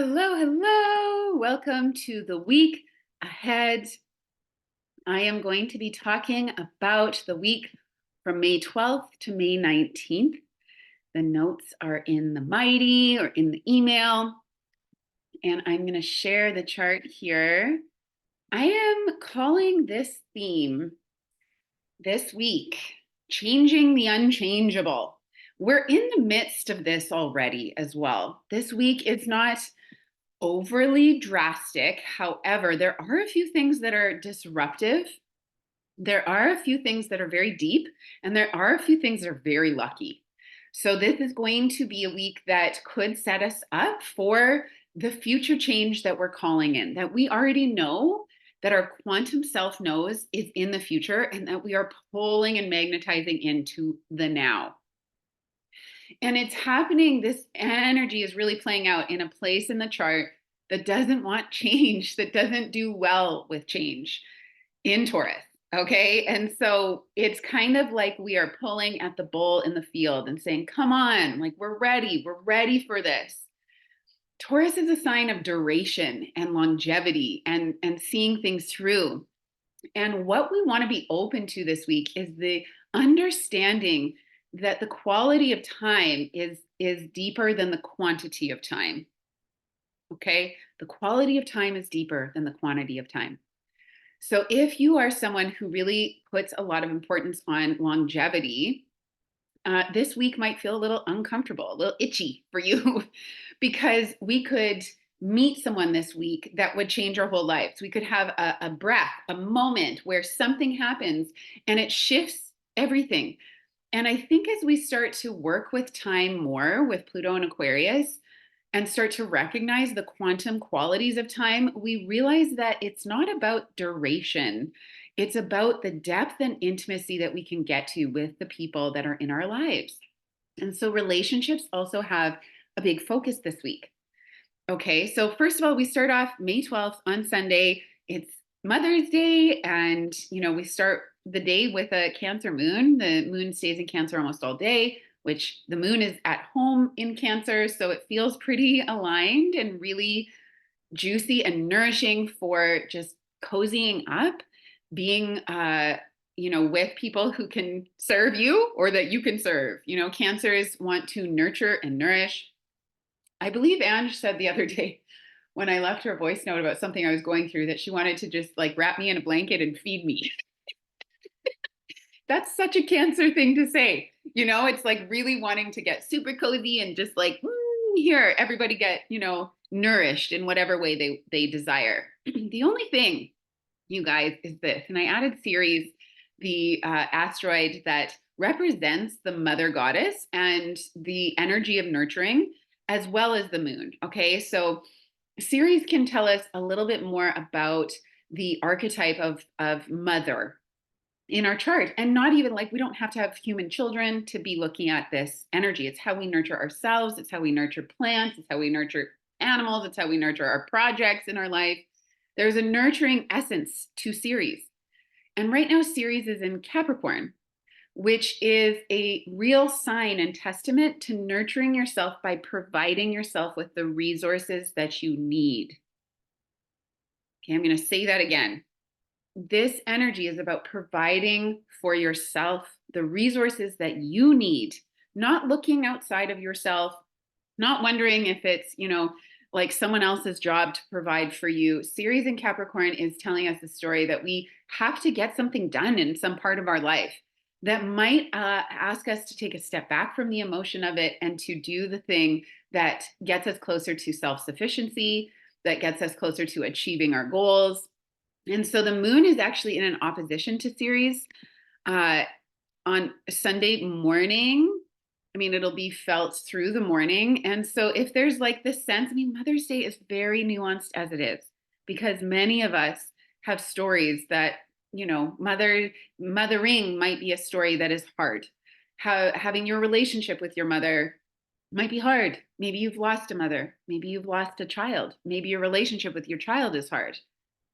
Hello, hello. Welcome to the week ahead. I am going to be talking about the week from May 12th to May 19th. The notes are in the Mighty or in the email, and I'm going to share the chart here. I am calling this theme this week Changing the Unchangeable. We're in the midst of this already as well. This week is not overly drastic. However, there are a few things that are disruptive. There are a few things that are very deep, and there are a few things that are very lucky. So, this is going to be a week that could set us up for the future change that we're calling in, that we already know that our quantum self knows is in the future, and that we are pulling and magnetizing into the now. And it's happening, this energy is really playing out in a place in the chart that doesn't want change, that doesn't do well with change in Taurus. Okay. And so it's kind of like we are pulling at the bull in the field and saying, come on, like we're ready for this. Taurus is a sign of duration and longevity and seeing things through. And what we want to be open to this week is the understanding that the quality of time is deeper than the quantity of time. Okay? The quality of time is deeper than the quantity of time. So if you are someone who really puts a lot of importance on longevity, this week might feel a little uncomfortable, a little itchy for you, because we could meet someone this week that would change our whole lives. We could have a breath, a moment where something happens and it shifts everything. And I think as we start to work with time more with Pluto and Aquarius and start to recognize the quantum qualities of time, we realize that it's not about duration. It's about the depth and intimacy that we can get to with the people that are in our lives. And so relationships also have a big focus this week. Okay, so first of all, we start off May 12th on Sunday. It's Mother's Day, and we start the day with a Cancer moon. The moon stays in Cancer almost all day, which the moon is at home in Cancer, so it feels pretty aligned and really juicy and nourishing for just cozying up, being with people who can serve you or that you can serve. Cancers want to nurture and nourish. I believe Ange said the other day when I left her a voice note about something I was going through that she wanted to just like wrap me in a blanket and feed me. That's such a Cancer thing to say. It's like really wanting to get super cozy and just like, here, everybody get, nourished in whatever way they desire. The only thing, you guys, is this, and I added Ceres, the asteroid that represents the mother goddess and the energy of nurturing, as well as the moon. Okay, so Ceres can tell us a little bit more about the archetype of mother in our chart, and not even like we don't have to have human children to be looking at this energy. It's how we nurture ourselves, it's how we nurture plants, it's how we nurture animals, it's how we nurture our projects in our life. There's a nurturing essence to Ceres. And right now Ceres is in Capricorn, which is a real sign and testament to nurturing yourself by providing yourself with the resources that you need. Okay, I'm going to say that again. This energy is about providing for yourself the resources that you need, not looking outside of yourself, not wondering if it's, like someone else's job to provide for you. Ceres in Capricorn is telling us the story that we have to get something done in some part of our life that might ask us to take a step back from the emotion of it and to do the thing that gets us closer to self-sufficiency, that gets us closer to achieving our goals. And so the moon is actually in an opposition to Ceres on Sunday morning. I mean, it'll be felt through the morning. And so if there's like this sense, Mother's Day is very nuanced as it is, because many of us have stories that, mothering might be a story that is hard. Having your relationship with your mother might be hard. Maybe you've lost a mother. Maybe you've lost a child. Maybe your relationship with your child is hard.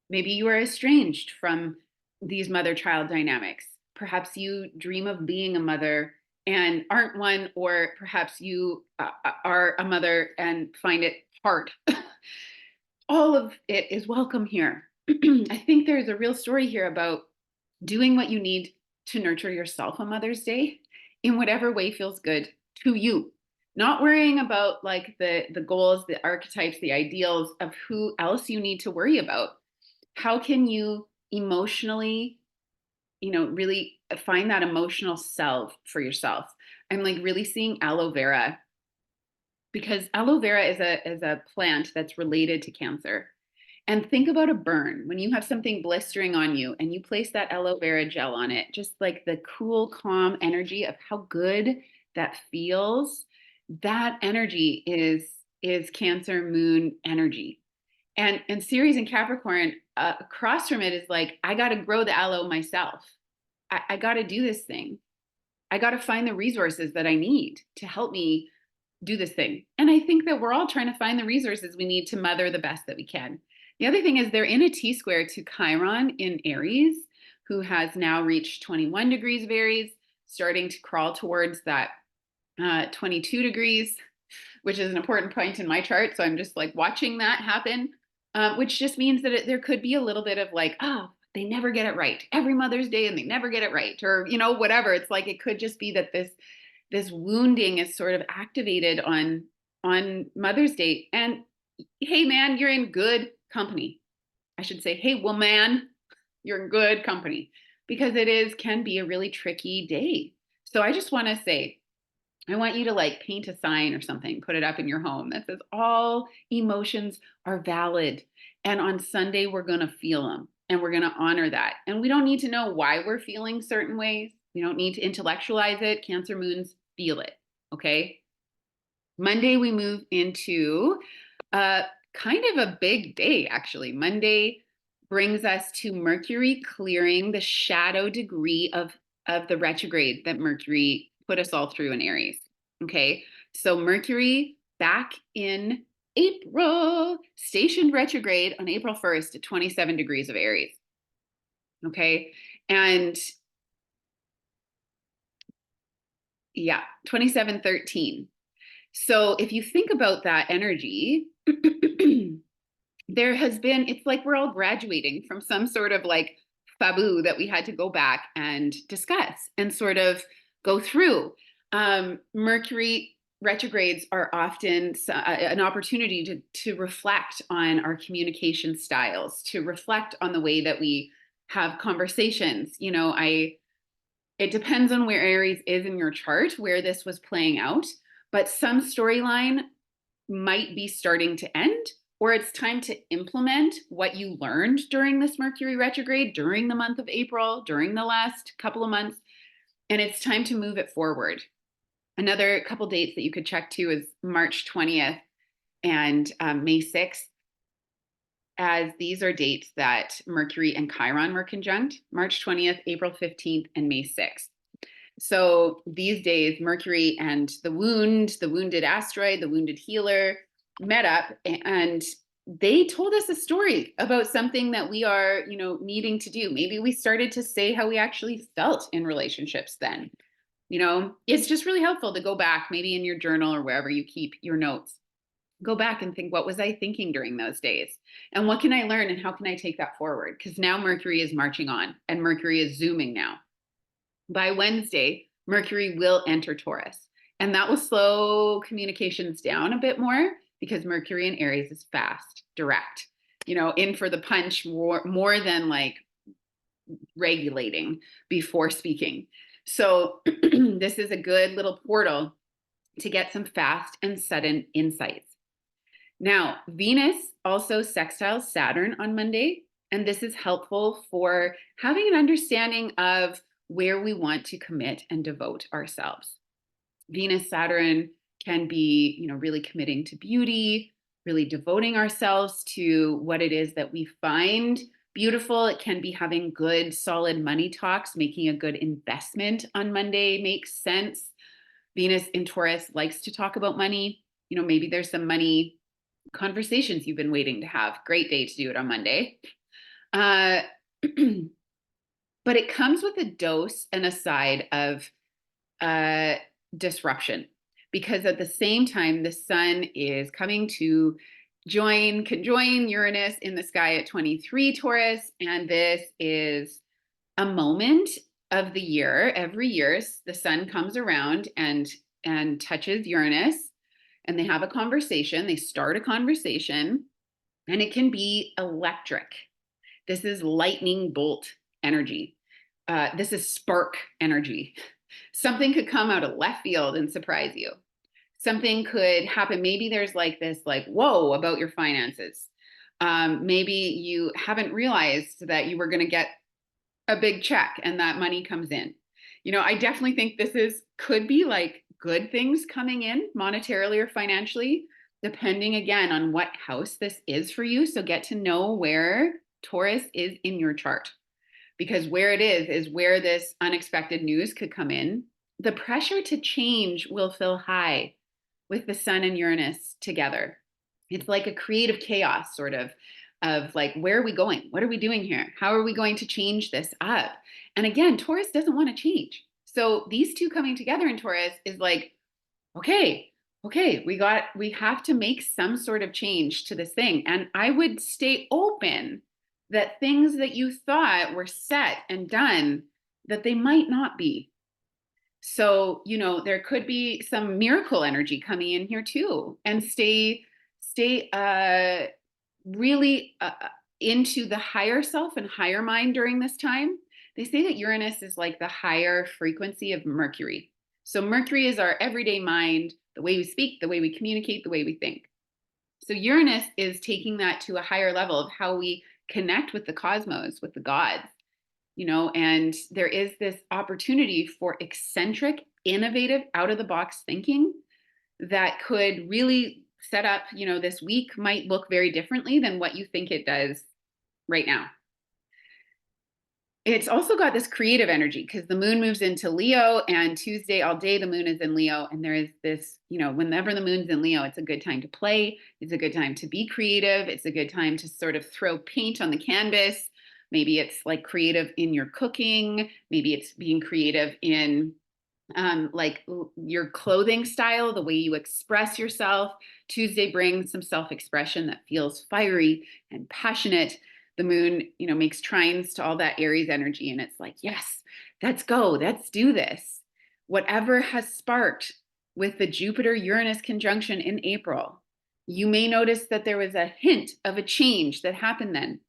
Maybe you are estranged from these mother-child dynamics. Perhaps you dream of being a mother and aren't one, or perhaps you are a mother and find it hard. all of it is welcome here. I think there's a real story here about doing what you need to nurture yourself on Mother's Day in whatever way feels good to you. Not worrying about like the goals, the archetypes, the ideals of who else you need to worry about. How can you emotionally, really find that emotional self for yourself? I'm like really seeing aloe vera, because aloe vera is a plant that's related to cancer. And think about a burn when you have something blistering on you and you place that aloe vera gel on it, just like the cool, calm energy of how good that feels. That energy is Cancer moon energy. And Ceres and Capricorn, across from it is like, I got to grow the aloe myself. I got to do this thing. I got to find the resources that I need to help me do this thing. And I think that we're all trying to find the resources we need to mother the best that we can. The other thing is they're in a T square to Chiron in Aries, who has now reached 21 degrees of Aries, starting to crawl towards that 22 degrees, which is an important point in my chart. So I'm just like watching that happen, which just means that there could be a little bit of like, oh, they never get it right every Mother's Day and they never get it right, or, whatever. It's like, it could just be that this wounding is sort of activated on Mother's Day. And hey, man, you're in good company. I should say, hey, woman, you're in good company, because can be a really tricky day. So I just want to say, I want you to like paint a sign or something, put it up in your home that says all emotions are valid. And on Sunday, we're going to feel them and we're going to honor that. And we don't need to know why we're feeling certain ways. We don't need to intellectualize it. Cancer moons feel it. Okay. Monday, we move into kind of a big day, actually. Monday brings us to Mercury clearing the shadow degree of the retrograde that Mercury put us all through in Aries. Okay. So Mercury back in April, stationed retrograde on April 1st at 27 degrees of Aries. Okay. And yeah, 2713. So if you think about that energy, it's like we're all graduating from some sort of like fabu that we had to go back and discuss and sort of go through. Mercury retrogrades are often an opportunity to reflect on our communication styles, to reflect on the way that we have conversations. It depends on where Aries is in your chart, where this was playing out, but some storyline might be starting to end, or it's time to implement what you learned during this Mercury retrograde, during the month of April, during the last couple of months, and it's time to move it forward. Another couple dates that you could check too is March 20th and May 6th, as these are dates that Mercury and Chiron were conjunct: March 20th, April 15th, and May 6th. So these days, Mercury and the wounded asteroid, the wounded healer, met up, and they told us a story about something that we are, needing to do. Maybe we started to say how we actually felt in relationships then. It's just really helpful to go back, maybe in your journal or wherever you keep your notes. Go back and think, what was I thinking during those days? And what can I learn and how can I take that forward? Because now Mercury is marching on and Mercury is zooming now. By Wednesday, Mercury will enter Taurus, and that will slow communications down a bit more, because Mercury in Aries is fast, direct, in for the punch, more than like regulating before speaking. So this is a good little portal to get some fast and sudden insights. Now, Venus also sextiles Saturn on Monday, and this is helpful for having an understanding of where we want to commit and devote ourselves. Venus, Saturn can be, really committing to beauty, really devoting ourselves to what it is that we find beautiful. It can be having good, solid money talks, making a good investment on Monday makes sense. Venus in Taurus likes to talk about money. Maybe there's some money conversations you've been waiting to have. Great day to do it on Monday. But it comes with a dose and a side of disruption, because at the same time, the sun is coming to conjoin Uranus in the sky at 23 Taurus. And this is a moment of the year. Every year, the sun comes around and touches Uranus, and they have a conversation. They start a conversation, and it can be electric. This is lightning bolt energy. This is spark energy. Something could come out of left field and surprise you. Something could happen. Maybe there's like this, like, whoa, about your finances. Maybe you haven't realized that you were going to get a big check and that money comes in. I definitely think could be like good things coming in monetarily or financially, depending again on what house this is for you. So get to know where Taurus is in your chart, because where it is where this unexpected news could come in. The pressure to change will feel high with the sun and Uranus together. It's like a creative chaos sort of like, where are we going? What are we doing here? How are we going to change this up? And again, Taurus doesn't want to change. So these two coming together in Taurus is like, okay, we have to make some sort of change to this thing. And I would stay open that things that you thought were set and done, that they might not be. So, there could be some miracle energy coming in here too. And stay really into the higher self and higher mind during this time. They say that Uranus is like the higher frequency of Mercury. So Mercury is our everyday mind, the way we speak, the way we communicate, the way we think. So Uranus is taking that to a higher level of how we connect with the cosmos, with the gods, and there is this opportunity for eccentric, innovative, out of the box thinking that could really set up, this week might look very differently than what you think it does right now. It's also got this creative energy because the moon moves into Leo, and Tuesday all day the moon is in Leo. And there is this, whenever the moon's in Leo, it's a good time to play. It's a good time to be creative. It's a good time to sort of throw paint on the canvas. Maybe it's like creative in your cooking. Maybe it's being creative in like your clothing style, the way you express yourself. Tuesday brings some self-expression that feels fiery and passionate. The moon, makes trines to all that Aries energy. And it's like, yes, let's go. Let's do this. Whatever has sparked with the Jupiter-Uranus conjunction in April, you may notice that there was a hint of a change that happened then.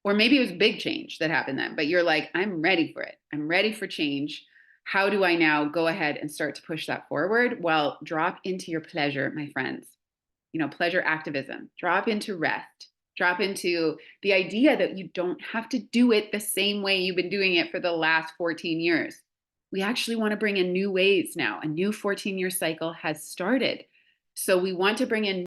Or maybe it was a big change that happened then, but you're like, I'm ready for it. I'm ready for change. How do I now go ahead and start to push that forward? Well, drop into your pleasure, my friends. Pleasure activism. Drop into rest. Drop into the idea that you don't have to do it the same way you've been doing it for the last 14 years. We actually want to bring in new ways now. A new 14-year cycle has started. So we want to bring in